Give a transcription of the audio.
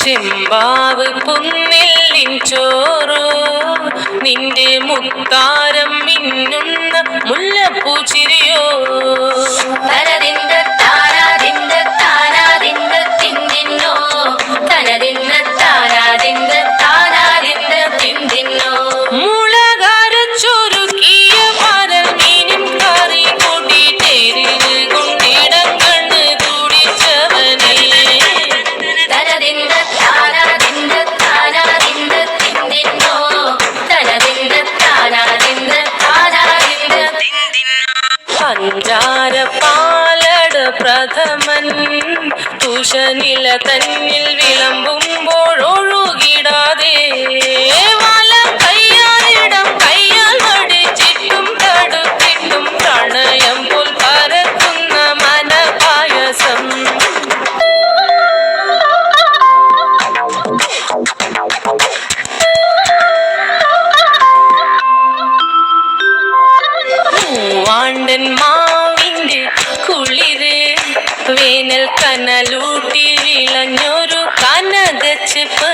ചെമ്പാവ് പുന്നെല്ലിൻ ചോറോ നിന്റെ മുത്താരം മിന്നുന്ന മുല്ലപ്പൂച്ചിരിയോ തനതിന്ത താരാതിന്ത താരാതിന്ത തിന്തിന്നോ തനതിന്ത താരാതിന്ത താരാതിന്ത തിന്തിന്നോ മുളകരച്ചൊരുക്കിയ മരമീനും കറി കൂട്ടിട്ടേരിത് കൊണ്ടിടം കണ്ണ് തുടിച്ചവനേ തനതിന്ത താരാതിന്ത താരാതിന്ത തിന്തിന്നോ തനതിന്ത താരാതിന്ത താരാതിന്ത പഞ്ചാര പാലട പ്രഥമൻ തുഷനില തന്നിൽ വിളമ്പുമ്പോൾ ഒഴുകിടാതെ വലം കയ്യാലിടം കയ്യാൽ മടിച്ചിട്ടും തടുത്തിട്ടും പ്രണയം പോൽ പരത്തുന്ന മനപായസം മൂവാണ്ടൻ മാവിന്റെ കുളിര് വേനൽ കനലൂട്ടി വിളഞ്ഞൊരു കനകച്ചെപ്പ്